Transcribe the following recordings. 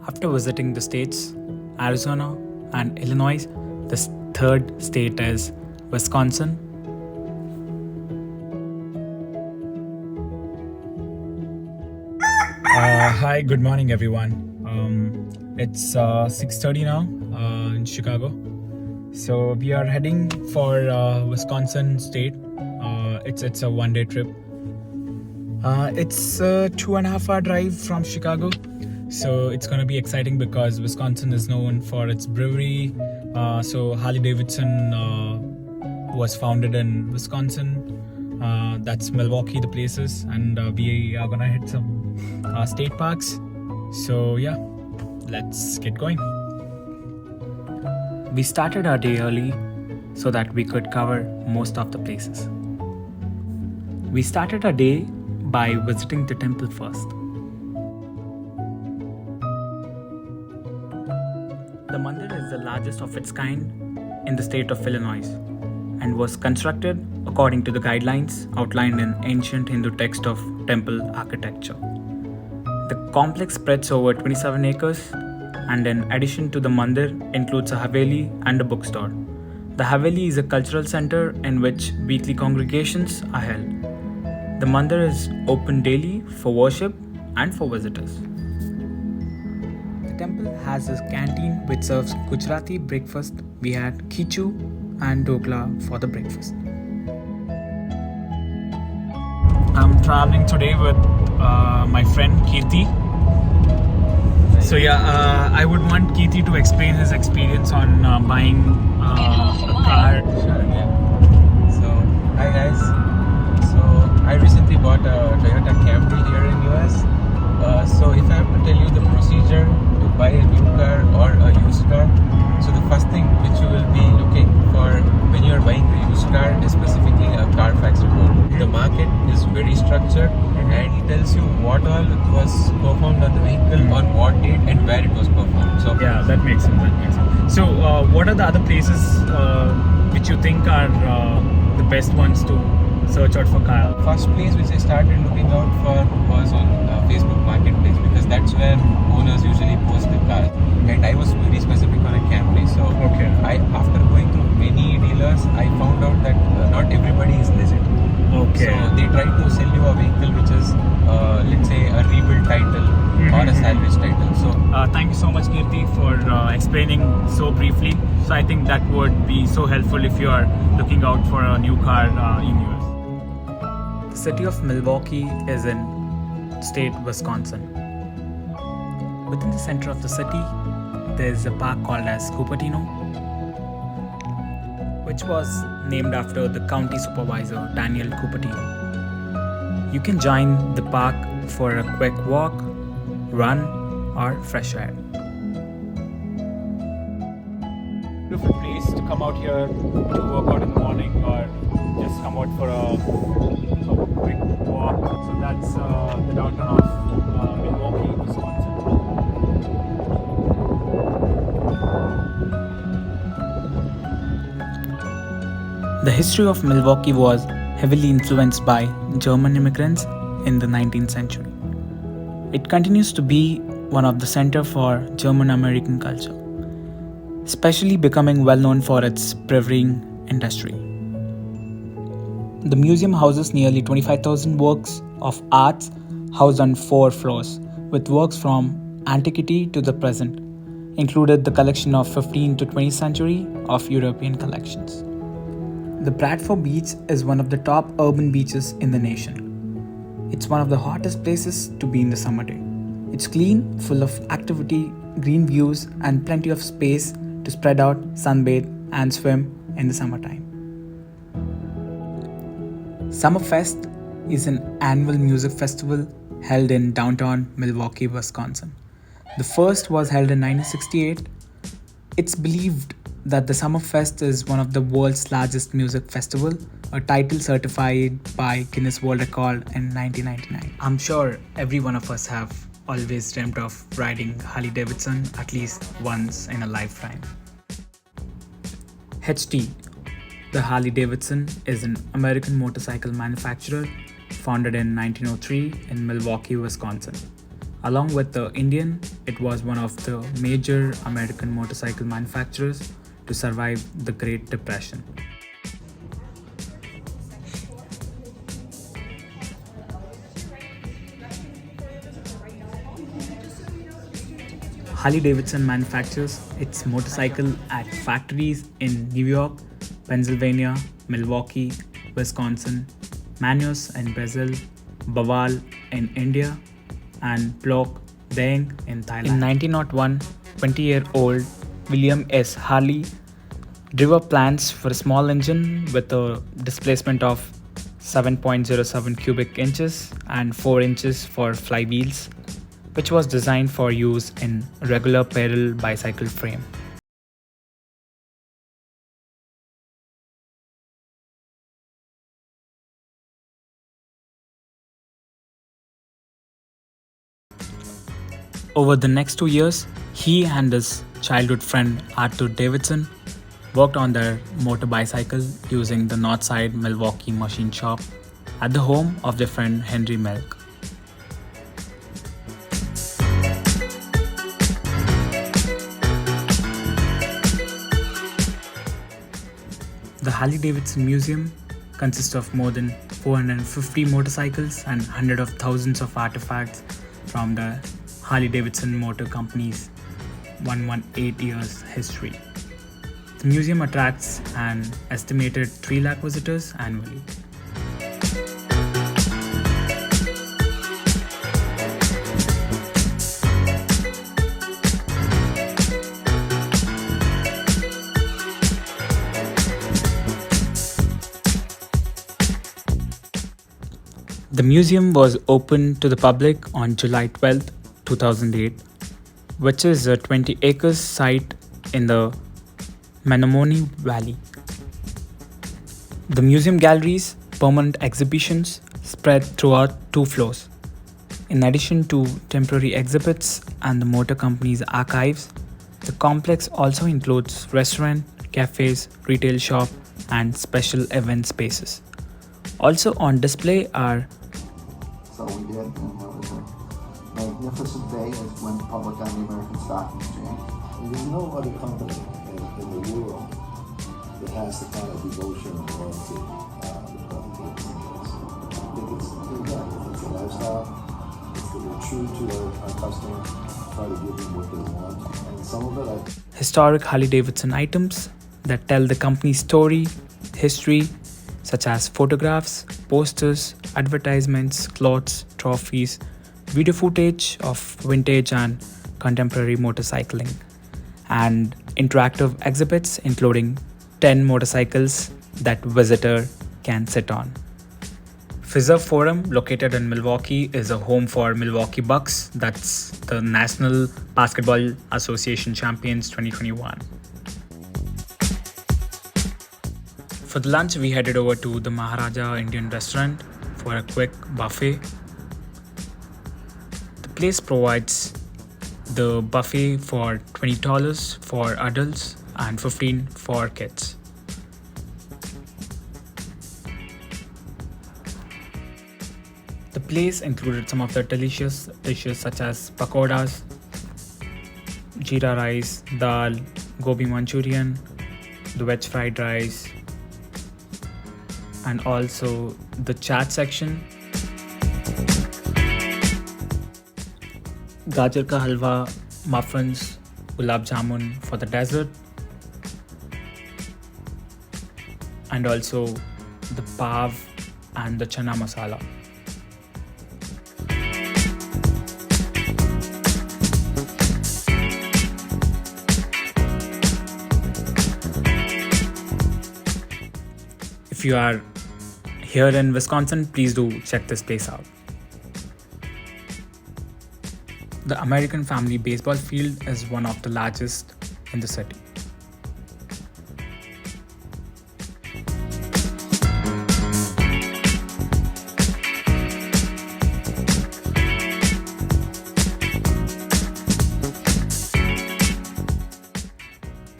After visiting the states, Arizona and Illinois, the third state is Wisconsin. Hi, good morning everyone. It's 6:30 now in Chicago. So we are heading for Wisconsin state. It's a one-day trip. It's a 2.5 hour drive from Chicago. So it's going to be exciting because Wisconsin is known for its brewery. So Harley Davidson was founded in Wisconsin. That's Milwaukee, the places. And we are going to hit some state parks. So yeah, let's get going. We started our day early so that we could cover most of the places. We started our day by visiting the temple first. The mandir is the largest of its kind in the state of Illinois and was constructed according to the guidelines outlined in ancient Hindu text of temple architecture. The complex spreads over 27 acres and in addition to the mandir includes a haveli and a bookstore. The haveli is a cultural center in which weekly congregations are held. The mandir is open daily for worship and for visitors. The temple has a canteen which serves Gujarati breakfast. We had khichu and dokla for the breakfast. I'm traveling today with my friend Kirti. So I would want Kirti to explain his experience on buying a car. Sure, yeah. So, hi guys. So, I recently bought a Toyota Camry here in US. So, if I have to tell you the procedure to buy a new car or a used car, so the first thing which you will be looking for when you are buying a used car is specifically a Carfax report. The market is very structured and it tells you what all was performed on the vehicle, on what date and where it was performed. So yeah, that makes sense. So what are the other places which you think are the best ones to search out for car? First place which I started looking out for was on Facebook Marketplace because that's where owners usually post the car. And I was very specific on a Camry. So after going through many dealers, I found out that not everybody is legit. Okay. So they try to sell you a vehicle which is, let's say, a rebuild title or a salvage title. So thank you so much, Kirti, for explaining so briefly. So I think that would be so helpful if you are looking out for a new car in US. The city of Milwaukee is in state Wisconsin. Within the center of the city, there is a park called as Cupertino, which was named after the county supervisor Daniel Cupertino. You can join the park for a quick walk, run, or fresh air. Beautiful place to come out here to work out in the morning or just come out for a quick walk. So that's the downtown of Milwaukee, Wisconsin. The history of Milwaukee was heavily influenced by German immigrants in the 19th century. It continues to be one of the center for German American culture, especially becoming well known for its brewing industry. The museum houses nearly 25,000 works of arts housed on 4 floors, with works from antiquity to the present, included the collection of 15th to 20th century of European collections. The Bradford Beach is one of the top urban beaches in the nation. It's one of the hottest places to be in the summer day. It's clean, full of activity, green views, and plenty of space to spread out, sunbathe, and swim in the summertime. Summerfest is an annual music festival held in downtown Milwaukee, Wisconsin. The first was held in 1968. It's believed that the Summerfest is one of the world's largest music festival, a title certified by Guinness World Record in 1999. I'm sure every one of us have always dreamt of riding Harley Davidson at least once in a lifetime. HT. The Harley Davidson is an American motorcycle manufacturer founded in 1903 in Milwaukee, Wisconsin. Along with the Indian, it was one of the major American motorcycle manufacturers to survive the Great Depression. Harley Davidson manufactures its motorcycle at factories in New York, Pennsylvania, Milwaukee, Wisconsin, Manaus in Brazil, Bawal in India, and Plok Daeng in Thailand. In 1901, 20-year-old William S. Harley drew up plans for a small engine with a displacement of 7.07 cubic inches and 4 inches for flywheels, which was designed for use in regular pedal bicycle frame. Over the next 2 years, he and his childhood friend Arthur Davidson worked on their motor bicycle using the Northside Milwaukee machine shop at the home of their friend Henry Milk. The Harley Davidson Museum consists of more than 450 motorcycles and hundreds of thousands of artifacts from the Harley Davidson Motor Company's 118 years history. The museum attracts an estimated 3 lakh visitors annually. The museum was opened to the public on July 12, 2008, which is a 20 acres site in the Menomonee Valley. The museum galleries, permanent exhibitions spread throughout 2 floors. In addition to temporary exhibits and the motor company's archives, the complex also includes restaurant, cafes, retail shop, and special event spaces. Also on display are So we did, and it was a magnificent day. It went public on the American Stock Exchange. And there's no other company in the world that has the kind of devotion and loyalty that Harley Davidson does. I think it's a lifestyle. We're true to our customers, try to give them what they want. And some of it historic Harley Davidson items that tell the company's story, history, such as photographs, posters, advertisements, clothes, trophies, video footage of vintage and contemporary motorcycling, and interactive exhibits including 10 motorcycles that visitor can sit on. Fizzer Forum, located in Milwaukee, is a home for Milwaukee Bucks, that's the National Basketball Association Champions 2021. For the lunch, we headed over to the Maharaja Indian restaurant for a quick buffet. The place provides the buffet for $20 for adults and $15 for kids. The place included some of the delicious dishes such as pakoras, jeera rice, dal, gobi manchurian, the veg fried rice, and also the chat section. Gajar ka halwa, muffins, gulab jamun for the dessert, and also the pav and the chana masala. If you are here in Wisconsin, please do check this place out. The American Family Baseball Field is one of the largest in the city.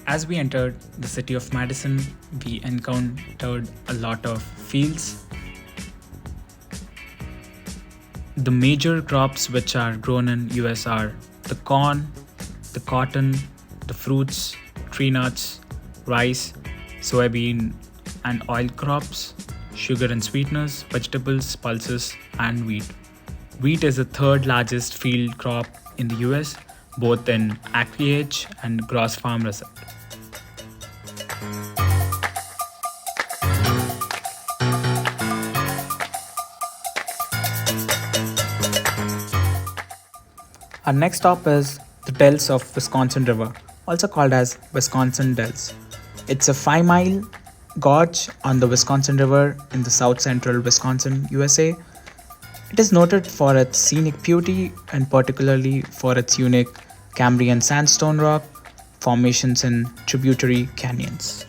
As we entered the city of Madison, we encountered a lot of fields. The major crops which are grown in US are the corn, the cotton, the fruits, tree nuts, rice, soybean and oil crops, sugar and sweeteners, vegetables, pulses and wheat. Wheat is the third largest field crop in the US, both in acreage and gross farm result. Our next stop is the Dells of Wisconsin River, also called as Wisconsin Dells. It's a 5-mile gorge on the Wisconsin River in the south central Wisconsin, USA. It is noted for its scenic beauty and particularly for its unique Cambrian sandstone rock formations in tributary canyons.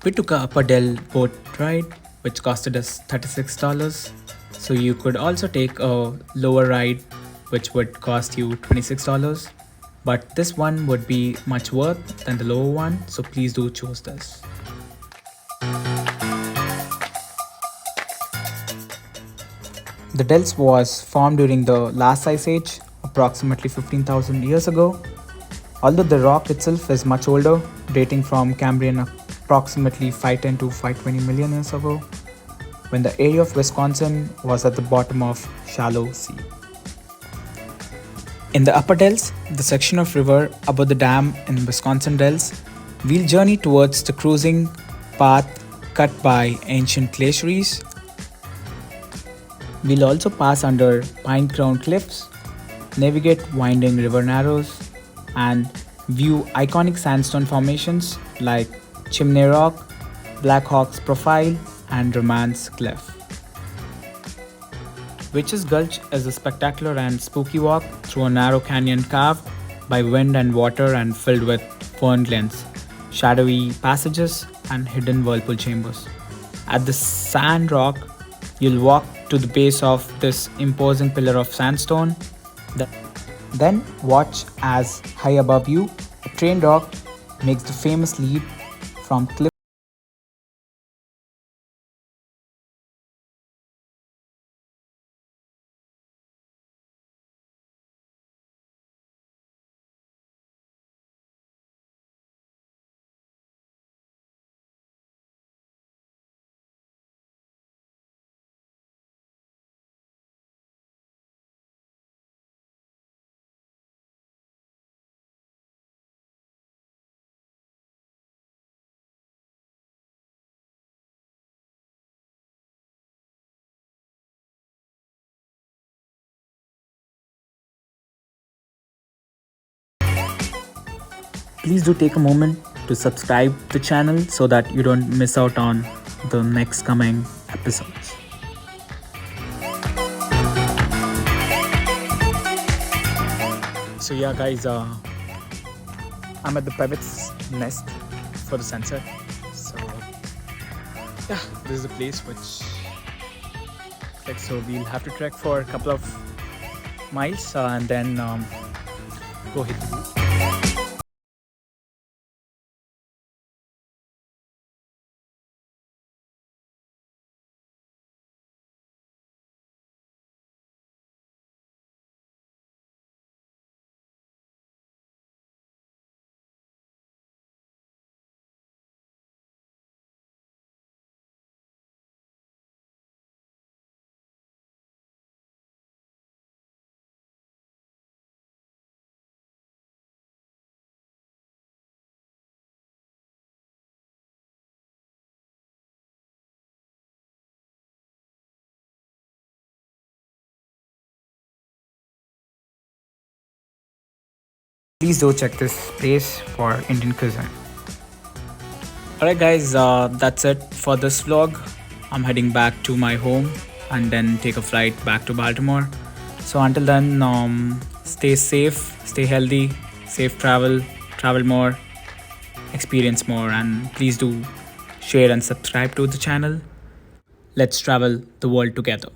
We took a Upper Dell boat ride, which costed us $36. So you could also take a lower ride, which would cost you $26. But this one would be much worth than the lower one, so please do choose this. The Dells was formed during the last ice age, approximately 15,000 years ago. Although the rock itself is much older, dating from Cambrian approximately 510 to 520 million years ago, when the area of Wisconsin was at the bottom of shallow sea. In the Upper Dells, the section of river above the dam in Wisconsin Dells, we'll journey towards the cruising path cut by ancient glaciers. We'll also pass under pine-crowned cliffs, navigate winding river narrows, and view iconic sandstone formations like Chimney Rock, Black Hawk's Profile, and Romance Cliff. Witch's Gulch is a spectacular and spooky walk through a narrow canyon carved by wind and water and filled with fern glens, shadowy passages, and hidden whirlpool chambers. At the Sand Rock, you'll walk to the base of this imposing pillar of sandstone. Then watch as high above you, a train dog makes the famous leap from cliff. Please do take a moment to subscribe the channel so that you don't miss out on the next coming episodes. So yeah guys, I'm at the Pewit's nest for the sunset. So yeah, this is the place which so we'll have to trek for a couple of miles and then go hit the beach. Please do check this place for Indian cuisine. Alright guys, that's it for this vlog. I'm heading back to my home and then take a flight back to Baltimore. So until then, stay safe, stay healthy, safe travel, travel more, experience more, and please do share and subscribe to the channel. Let's travel the world together.